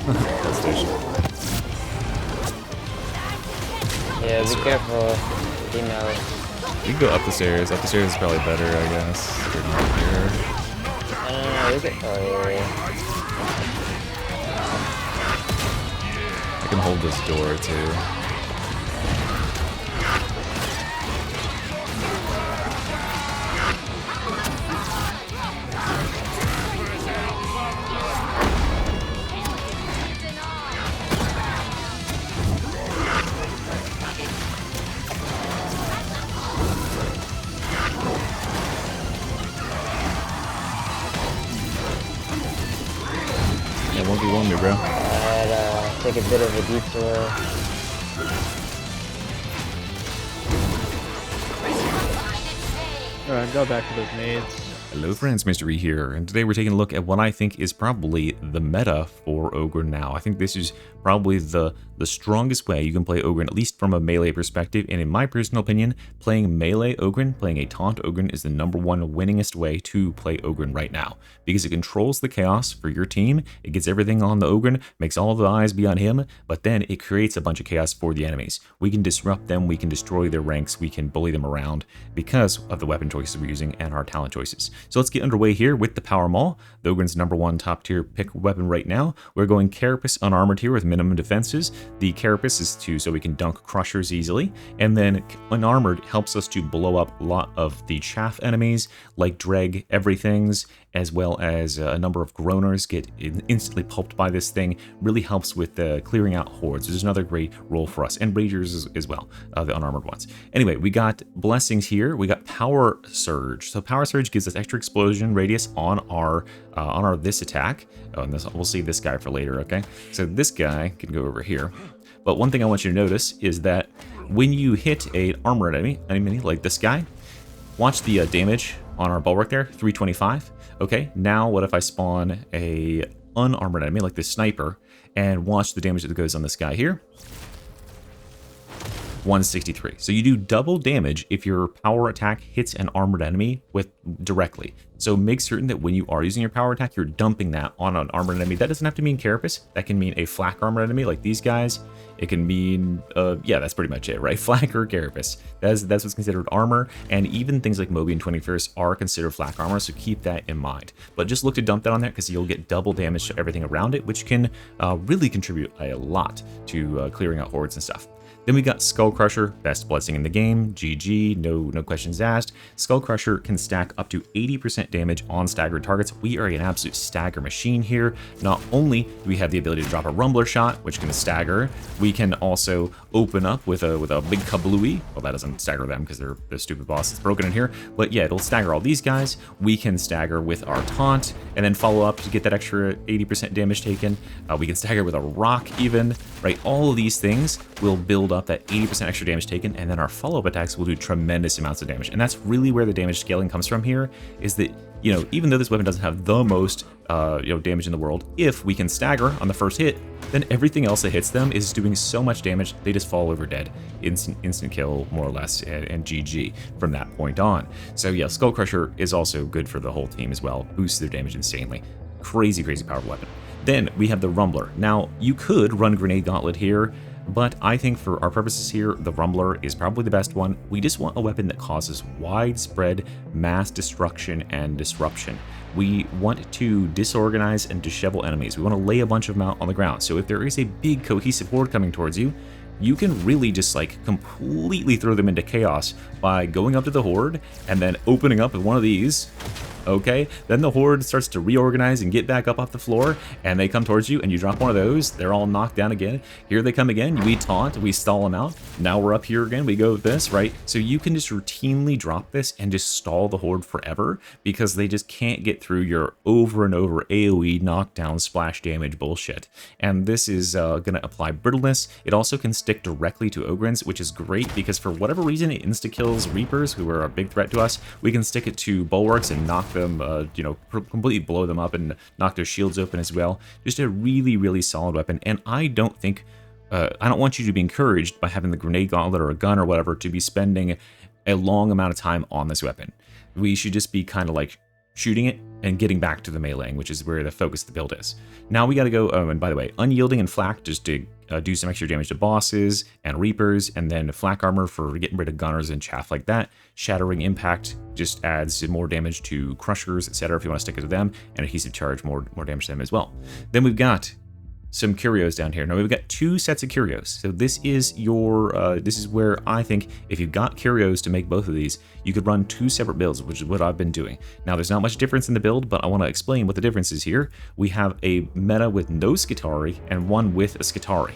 That station. Yeah, be careful. You know. You can go up the stairs. Up the stairs is probably better, I guess. If you're not here. No, we can. Oh, yeah. I can hold this door too. Yeah, 1v1 me, bro. I'd take a bit of a detour. Alright, go back to those nades. Hello friends, Mystery here, and today we're taking a look at what I think is probably the meta for Ogryn now. I think this is probably the strongest way you can play Ogryn, at least from a melee perspective, and in my personal opinion, playing melee Ogryn, playing a taunt Ogryn is the #1 winningest way to play Ogryn right now, because it controls the chaos for your team, it gets everything on the Ogryn, makes all the eyes be on him, but then it creates a bunch of chaos for the enemies. We can disrupt them, we can destroy their ranks, we can bully them around because of the weapon choices we're using and our talent choices. So let's get underway here with the Power Maul, the Ogryn's #1 top tier pick weapon right now. We're going Carapace unarmored here with minimum defenses. The Carapace is so we can dunk crushers easily, and then unarmored helps us to blow up a lot of the chaff enemies like Dreg everythings, as well as a number of groaners get instantly pulped by this thing. Really helps with clearing out hordes. There's another great role for us, and ragers as well, the unarmored ones. Anyway, we got blessings here. We got power surge. So power surge gives us extra explosion radius on our this attack. Oh, and we'll save this guy for later. Okay, so this guy can go over here. But one thing I want you to notice is that when you hit an armored enemy like this guy, watch the damage on our bulwark there, 325. Okay, now what if I spawn a unarmored enemy like this sniper and watch the damage that goes on this guy here? 163. So you do double damage if your power attack hits an armored enemy directly. So make certain that when you are using your power attack, you're dumping that on an armored enemy. That doesn't have to mean Carapace. That can mean a flak armored enemy like these guys. It can mean, yeah, that's pretty much it, right? Flak or Carapace. That's what's considered armor, and even things like Moby and 21st are considered flak armor, so keep that in mind. But just look to dump that on there because you'll get double damage to everything around it, which can really contribute a lot to clearing out hordes and stuff. Then we got Skull Crusher, best blessing in the game, GG, no questions asked. Skull Crusher can stack up to 80% damage on staggered targets. We are an absolute stagger machine here. Not only do we have the ability to drop a rumbler shot, which can stagger, we can also open up with a big kablooey. Well, that doesn't stagger them because they're the stupid boss that's broken in here, but yeah, it'll stagger all these guys. We can stagger with our taunt, and then follow up to get that extra 80% damage taken. We can stagger with a rock even, right? All of these things will build up that 80% extra damage taken, and then our follow-up attacks will do tremendous amounts of damage. And that's really where the damage scaling comes from here, is that, you know, even though this weapon doesn't have the most damage in the world, if we can stagger on the first hit, then everything else that hits them is doing so much damage, they just fall over dead. Instant kill, more or less, and GG from that point on. So yeah, Skull Crusher is also good for the whole team as well, boosts their damage insanely. Crazy powerful weapon. Then we have the Rumbler. Now, you could run Grenade Gauntlet here, but I think for our purposes here, the Rumbler is probably the best one. We just want a weapon that causes widespread mass destruction and disruption. We want to disorganize and dishevel enemies. We want to lay a bunch of them out on the ground. So if there is a big cohesive horde coming towards you, you can really just like completely throw them into chaos by going up to the horde and then opening up with one of these. Okay, then the horde starts to reorganize and get back up off the floor, and they come towards you, and you drop one of those. They're all knocked down again. Here they come again. We taunt, we stall them out. Now we're up here again. We go with this, right? So you can just routinely drop this and just stall the horde forever because they just can't get through your over and over AoE knockdown splash damage bullshit. And this is going to apply brittleness. It also can stick directly to Ogryns, which is great because for whatever reason it insta-kills Reapers, who are a big threat to us. We can stick it to bulwarks and knock them, completely blow them up and knock their shields open as well. Just a really solid weapon, and I don't want you to be encouraged by having the Grenade Gauntlet or a gun or whatever to be spending a long amount of time on this weapon. We should just be kind of like shooting it, and getting back to the meleeing, which is where the focus of the build is. Now we got to go, and by the way, unyielding and flak just to do some extra damage to bosses and reapers, and then flak armor for getting rid of gunners and chaff like that. Shattering impact just adds more damage to crushers, etc. if you want to stick it to them, and adhesive charge more damage to them as well. Then we've got some curios down here. Now we've got 2 sets of curios. So this is your, this is where I think if you've got curios to make both of these, you could run 2 separate builds, which is what I've been doing. Now there's not much difference in the build, but I want to explain what the difference is here. We have a meta with no Skitarii and one with a Skitarii.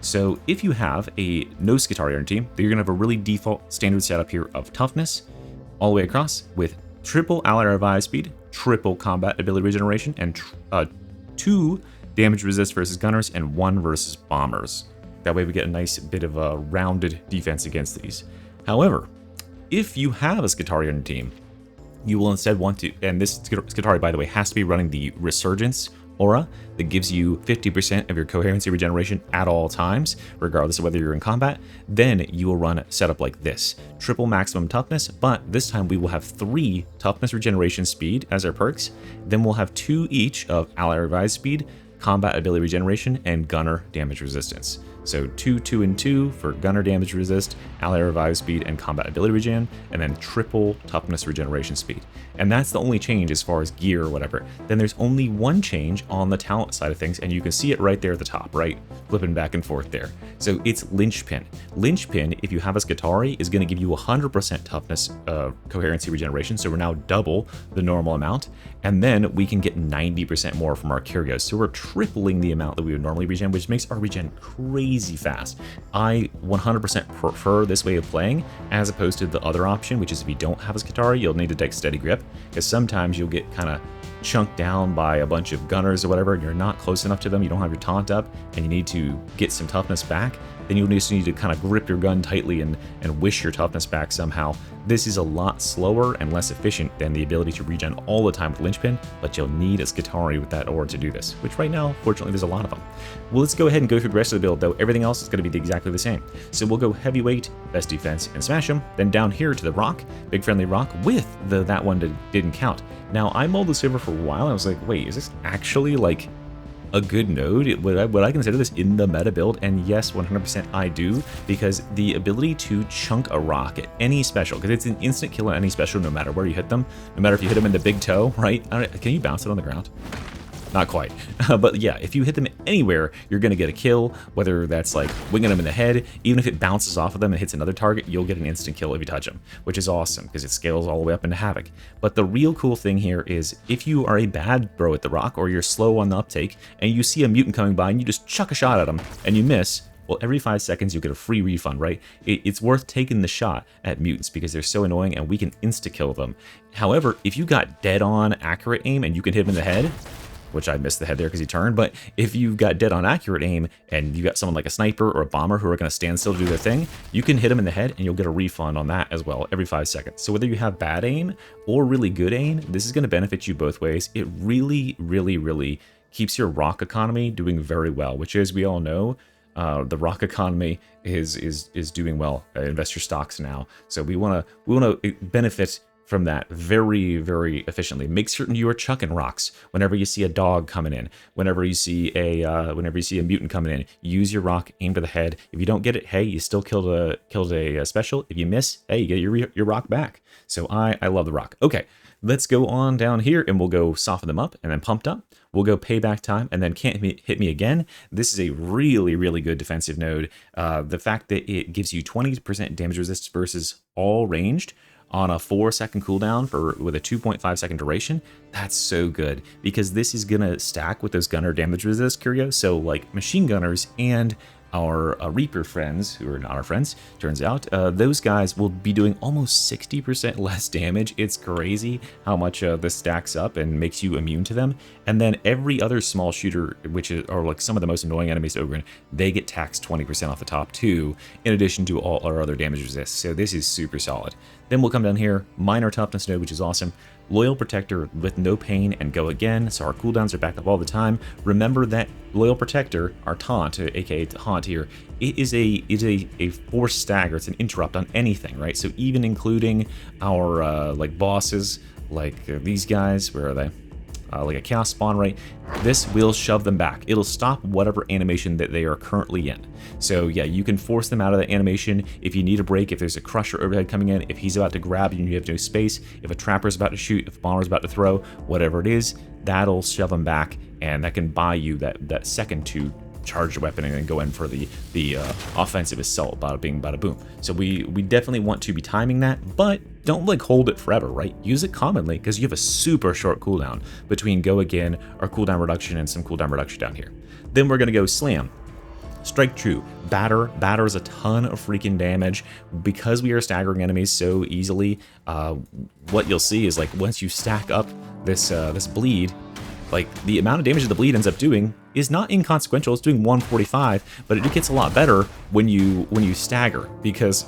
So if you have a no Skitarii on your team, then you're gonna have a really default standard setup here of toughness all the way across with triple ally revive speed, triple combat ability regeneration, and 2 damage resist versus gunners, and 1 versus bombers. That way we get a nice bit of a rounded defense against these. However, if you have a Skitarii on your team, you will instead want to, and this Skitarii, by the way, has to be running the Resurgence aura that gives you 50% of your coherency regeneration at all times, regardless of whether you're in combat. Then you will run a setup like this. Triple maximum toughness, but this time we will have 3 toughness regeneration speed as our perks. Then we'll have 2 each of ally revive speed, combat ability regeneration, and gunner damage resistance. So 2, 2, and 2 for gunner damage resist, ally revive speed, and combat ability regen, and then triple toughness regeneration speed. And that's the only change as far as gear or whatever. Then there's only one change on the talent side of things, and you can see it right there at the top, right? Flipping back and forth there. So it's Linchpin. Linchpin, if you have a Skitarii, is going to give you 100% toughness coherency regeneration, so we're now double the normal amount. And then we can get 90% more from our Curios. So we're tripling the amount that we would normally regen, which makes our regen crazy fast. I 100% prefer this way of playing as opposed to the other option, which is if you don't have a Skitarii, you'll need to take steady grip, because sometimes you'll get kind of chunked down by a bunch of gunners or whatever, and you're not close enough to them, you don't have your taunt up, and you need to get some toughness back. Then you'll just need to kind of grip your gun tightly and wish your toughness back somehow. This is a lot slower and less efficient than the ability to regen all the time with Linchpin, but you'll need a Skitarii with that aura to do this, which right now, fortunately, there's a lot of them. Well, let's go ahead and go through the rest of the build, though. Everything else is going to be exactly the same. So we'll go heavyweight, best defense, and smash them. Then down here to the rock, big friendly rock with that one that didn't count. Now, I mulled this over for a while, and I was like, wait, is this actually like a good node? Would I consider this in the meta build? And yes, 100% I do, because the ability to chunk a rock at any special, because it's an instant kill at any special no matter where you hit them, no matter if you hit them in the big toe, right? Can you bounce it on the ground? Not quite. But yeah, if you hit them anywhere, you're going to get a kill, whether that's like winging them in the head. Even if it bounces off of them and hits another target, you'll get an instant kill if you touch them, which is awesome because it scales all the way up into Havoc. But the real cool thing here is if you are a bad bro at the rock, or you're slow on the uptake, and you see a mutant coming by and you just chuck a shot at them and you miss, well, every 5 seconds you get a free refund, right? It's worth taking the shot at mutants because they're so annoying and we can insta-kill them. However, if you got dead-on accurate aim and you can hit him in the head, which I missed the head there because he turned, but if you've got dead on accurate aim and you got someone like a sniper or a bomber who are going to stand still to do their thing, you can hit them in the head and you'll get a refund on that as well every 5 seconds. So whether you have bad aim or really good aim, this is going to benefit you both ways. It really, really, really keeps your rock economy doing very well, which, as we all know, the rock economy is doing well. Investor stocks now, so we want to benefit from that very, very efficiently. Make certain you are chucking rocks whenever you see a dog coming in, whenever you see a mutant coming in. Use your rock, aim to the head. If you don't get it, hey, you still killed a special. If you miss, hey, you get your rock back. So I love the rock. Okay, let's go on down here and we'll go soften them up and then pumped up. We'll go payback time and then can't hit me again. This is a really, really good defensive node. The fact that it gives you 20% damage resist versus all ranged on a 4-second cooldown with a 2.5 second duration, that's so good because this is gonna stack with those gunner damage resist Curio. So like machine gunners and our Reaper friends, who are not our friends, turns out, those guys will be doing almost 60% less damage. It's crazy how much this stacks up and makes you immune to them. And then every other small shooter, which are like some of the most annoying enemies to Ogryn, they get taxed 20% off the top too, in addition to all our other damage resist. So this is super solid. Then we'll come down here, minor toughness node, which is awesome. Loyal Protector with no pain and go again, so our cooldowns are back up all the time. Remember that Loyal Protector, our taunt, aka haunt here, it is a forced stagger. It's an interrupt on anything, right? So even including our like bosses like these guys. Where are they? Like a chaos spawn, right? This will shove them back. It'll stop whatever animation that they are currently in. So yeah, you can force them out of that animation if you need a break, if there's a crusher overhead coming in, if he's about to grab you and you have no space, if a trapper's about to shoot, if a bomber's about to throw, whatever it is, that'll shove them back, and that can buy you that second to charge your weapon and then go in for the offensive assault, bada bing, bada boom. So we definitely want to be timing that, but don't like hold it forever, right? Use it commonly because you have a super short cooldown between go again or cooldown reduction and some cooldown reduction down here. Then we're gonna go slam. Strike true, batters a ton of freaking damage because we are staggering enemies so easily. What you'll see is like once you stack up this bleed, like the amount of damage that the bleed ends up doing is not inconsequential. It's doing 145, but it gets a lot better when you stagger, because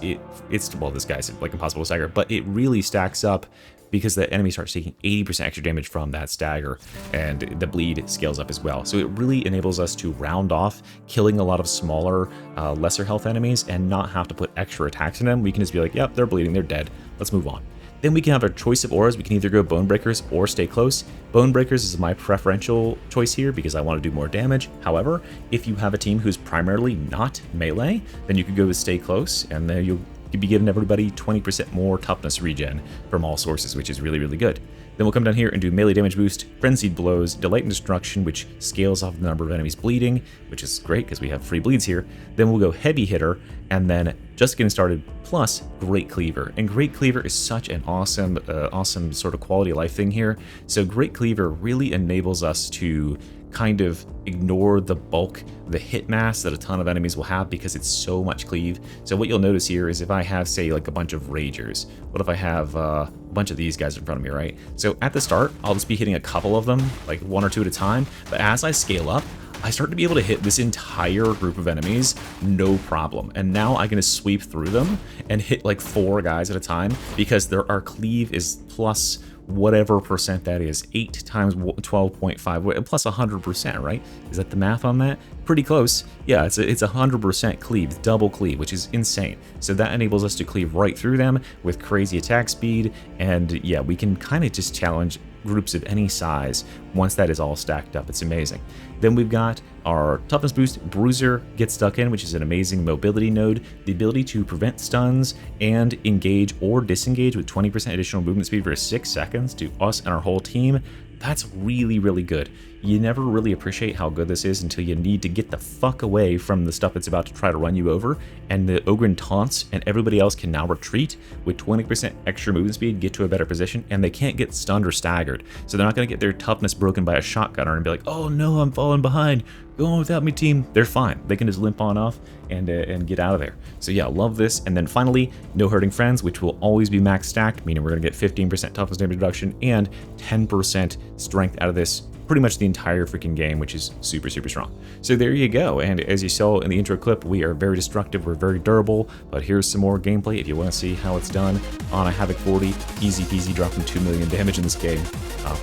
it's well, this guy's like impossible to stagger, but it really stacks up because the enemy starts taking 80% extra damage from that stagger, and the bleed scales up as well. So it really enables us to round off killing a lot of smaller, lesser health enemies and not have to put extra attacks in them. We can just be like, yep, they're bleeding, they're dead, let's move on. Then we can have a choice of auras. We can either go Bone Breakers or Stay Close. Bone Breakers is my preferential choice here because I want to do more damage. However, if you have a team who's primarily not melee, then you could go with Stay Close, and then you'll be giving everybody 20% more toughness regen from all sources, which is really, really good. Then we'll come down here and do melee damage boost, frenzied blows, delight and destruction, which scales off the number of enemies bleeding, which is great because we have free bleeds here. Then we'll go heavy hitter, and then just getting started plus great cleaver. And great cleaver is such an awesome, awesome sort of quality of life thing here. So great cleaver really enables us to kind of ignore the bulk, the hit mass that a ton of enemies will have because it's so much cleave. So what you'll notice here is if I have, say, like a bunch of ragers, what if I have a bunch of these guys in front of me, right? So at the start, I'll just be hitting a couple of them, like one or two at a time, but as I scale up, I start to be able to hit this entire group of enemies, no problem. And now I can just sweep through them and hit like 4 guys at a time because our cleave is plus whatever percent that is, 8 times 12.5 plus 100%, right? Is that the math on that? Pretty close. Yeah, it's 100% cleave, double cleave, which is insane. So that enables us to cleave right through them with crazy attack speed, and yeah, we can kind of just challenge groups of any size once that is all stacked up. It's amazing. Then we've got our toughness boost. Bruiser gets stuck in, which is an amazing mobility node. The ability to prevent stuns and engage or disengage with 20% additional movement speed for 6 seconds to us and our whole team. That's really, really good. You never really appreciate how good this is until you need to get the fuck away from the stuff that's about to try to run you over, and the Ogryn taunts, and everybody else can now retreat with 20% extra movement speed, get to a better position, and they can't get stunned or staggered. So they're not going to get their toughness broken by a shotgunner and be like, oh no, I'm falling behind. Go on without me, team. They're fine. They can just limp on off and get out of there. So yeah, love this. And then finally, no hurting friends, which will always be max stacked, meaning we're going to get 15% toughness damage reduction and 10% strength out of this pretty much the entire freaking game, which is super, super strong. So there you go. And as you saw in the intro clip, we are very destructive, we're very durable, but here's some more gameplay if you want to see how it's done on a Havoc 40. Easy peasy, dropping 2 million damage in this game.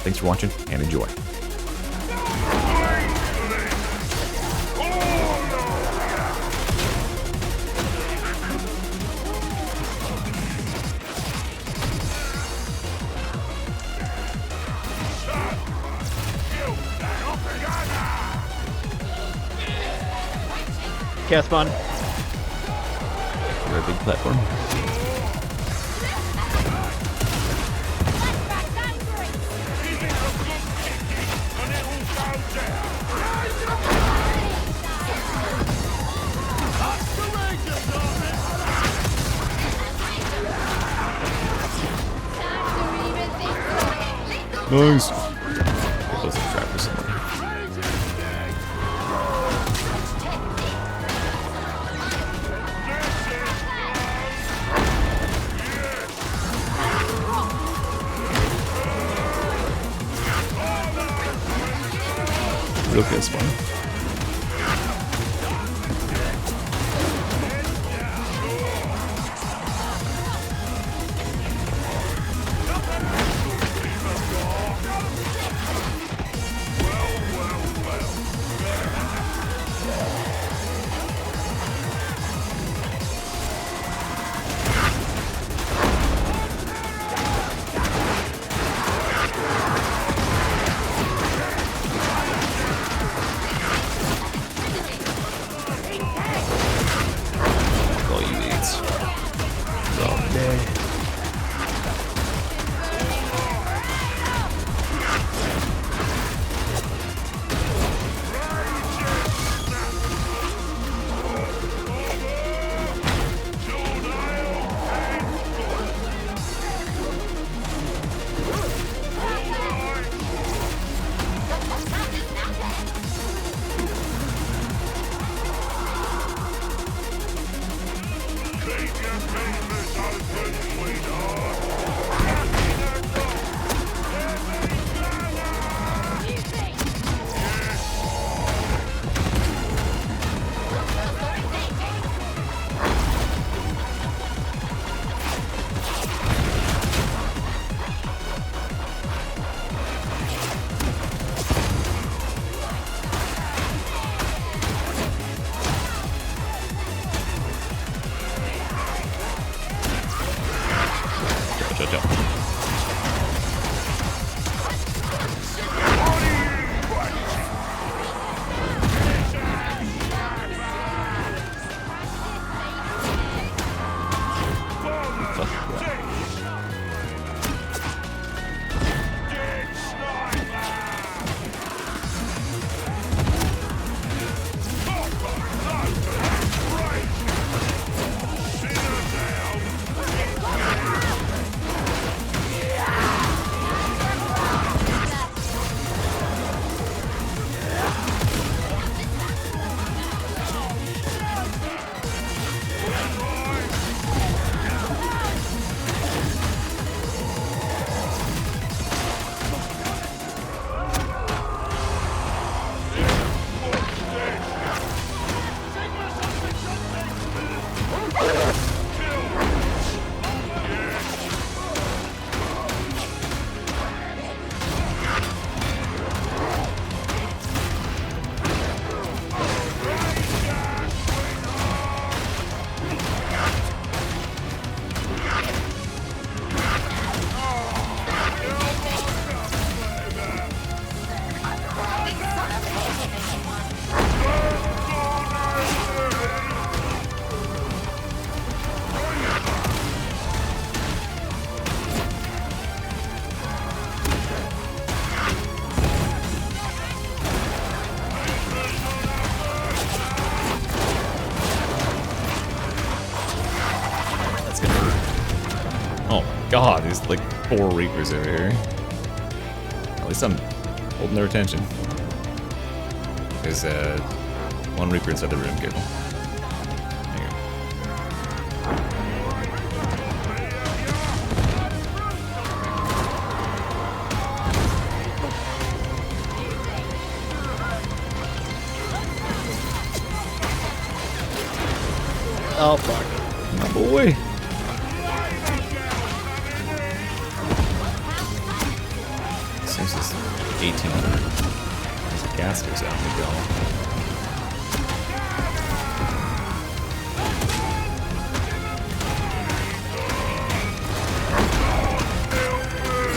Thanks for watching and enjoy. Chaos spawn. Very big platform. Nice. Get close to the trap or something. Real good spawn. god, there's like 4 Reapers over here. At least I'm holding their attention. There's 1 Reaper inside the room, careful. There you go. Oh fuck. My boy. Seems this 1800. There's a gas goes out in the go.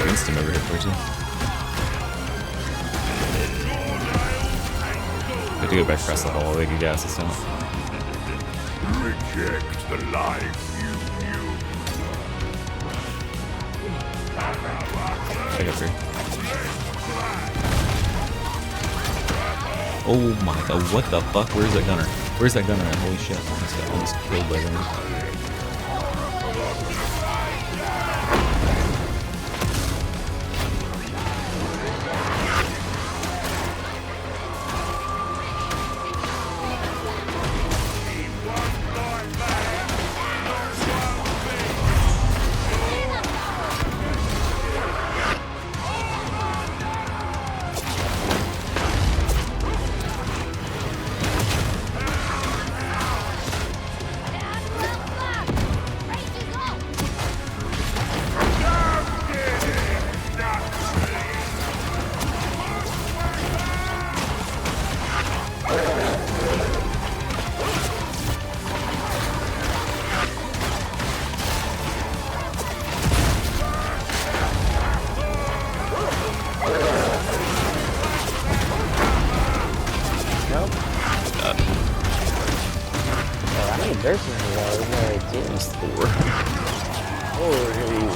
Against him over here, Percy. We have to go back across the hall. They can gas us out. Reject the life you knew. Check up here. Oh my god, what the fuck? Where's that gunner? Where's that gunner at? Holy shit. I just got almost killed by them. There's no teams. 4. Holy.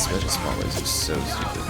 Special spotlights are so stupid.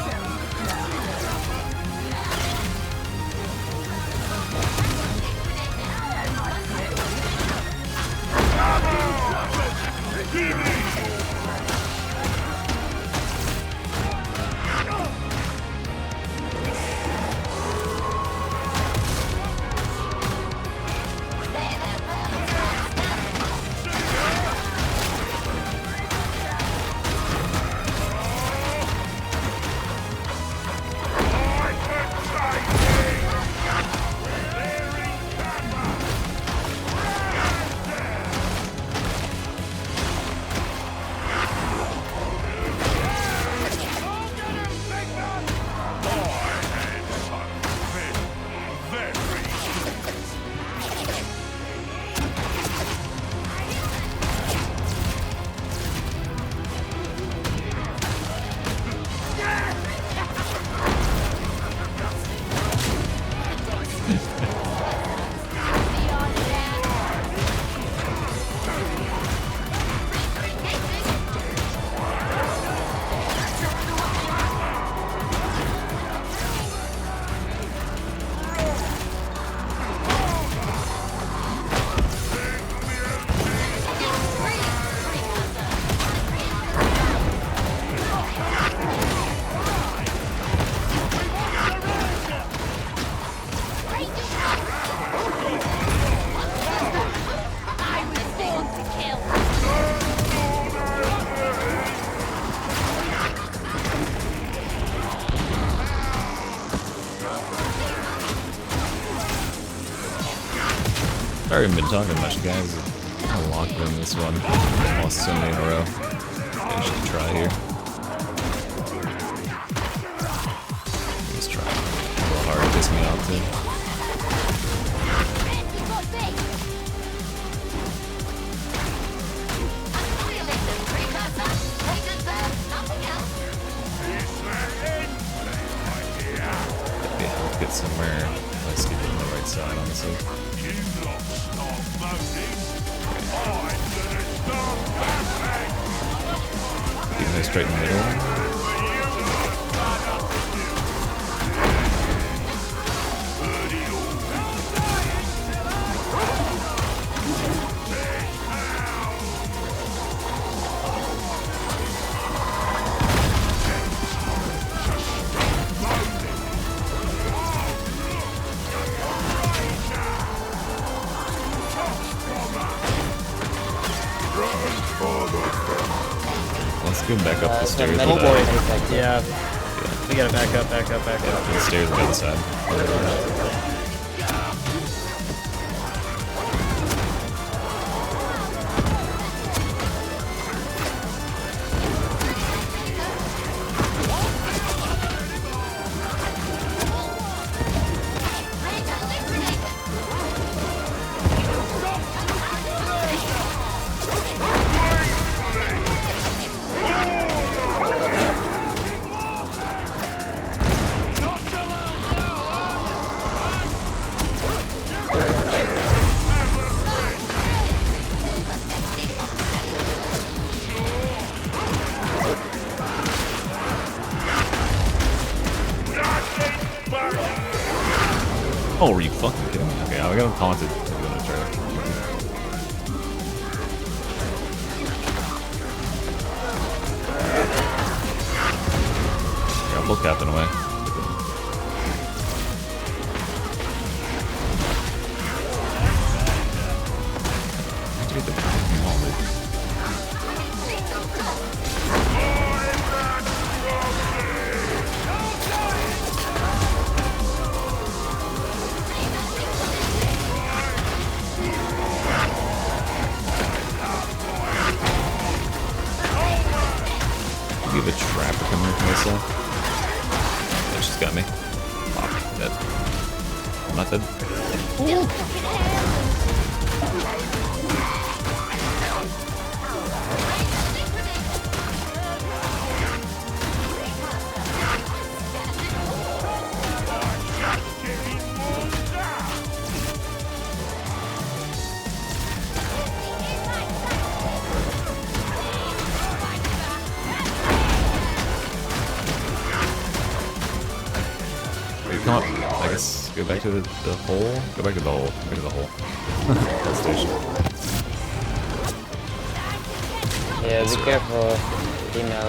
Sorry I haven't been talking much, guys. I locked in this one. I lost so many in a row. I should try here. Let's try. A little hard to piss me off too. get somewhere. Let's get it on the right side, honestly. Keep it straight in the middle. Let's go back up the stairs. Oh boy. Yeah. We gotta back up. The stairs on the other side. Oh, are you fucking kidding me? Okay, I got him taunted. I'm gonna try. Yeah, pull Captain away. Activate the fucking wall, dude. Give a trapper coming here for myself. Yeah, she's got me. Fuck, dead. I'm not dead. Come up. I guess go back to the hole. Go back to the hole. Go back to the hole. Hole station. Yeah, be careful. Email.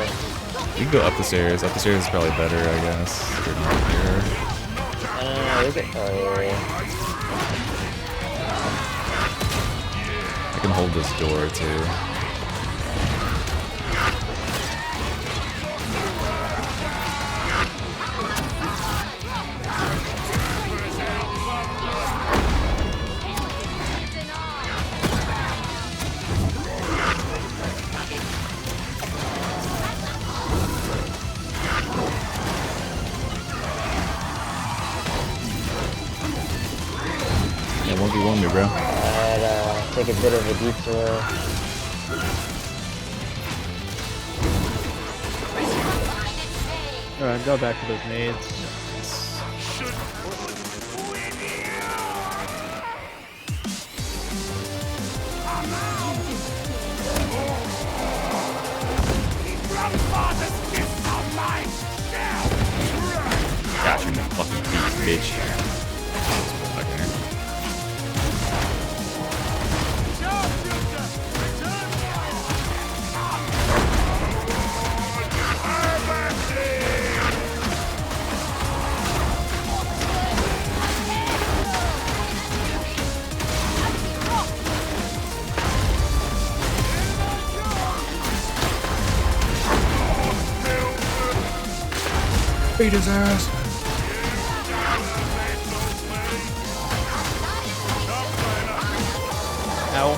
You can go up the stairs. Up the stairs is probably better, I guess. Or not here. No, we can. Oh, yeah. I can hold this door too. Yeah, 1v1 me, bro. I'd take a bit of a detour. Alright, go back to those nades. Got you, fucking bitch. Okay. Beat his ass. Ow.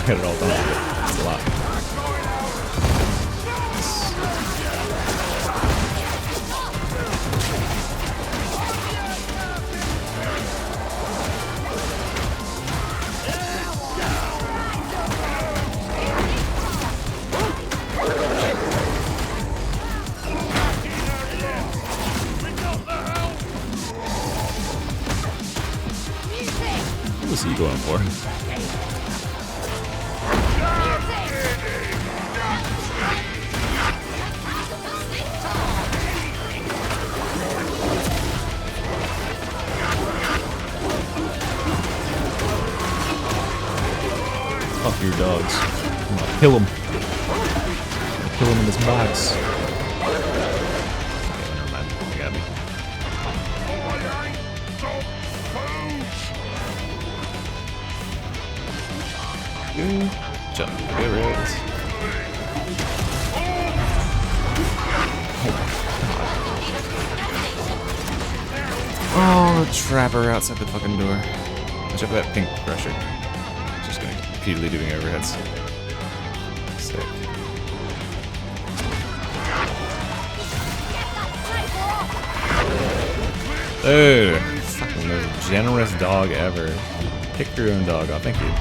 I got it all done. That's a lot. What's he going for? Fuck your dogs. I'm gonna kill him. Kill him in this box. Okay, never mind. They got me. Jump. Get rid of this. Oh, the trapper outside the fucking door. Watch out for that pink pressure. Just gonna repeatedly doing overheads. Sick. Dude, fucking most generous dog ever. Pick your own dog off. Thank you.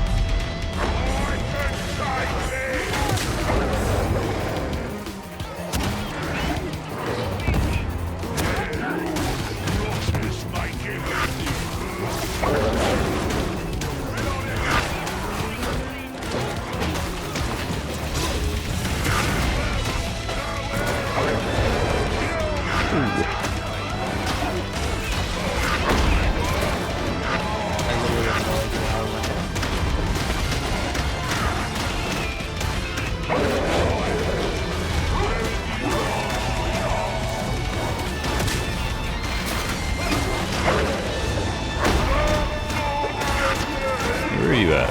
Where are you at?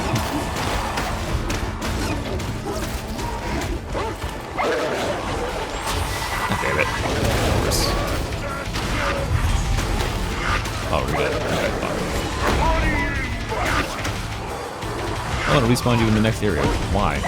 Damn it. Oh, we're good. Okay, fine. Oh, and respawn you in the next area. Why?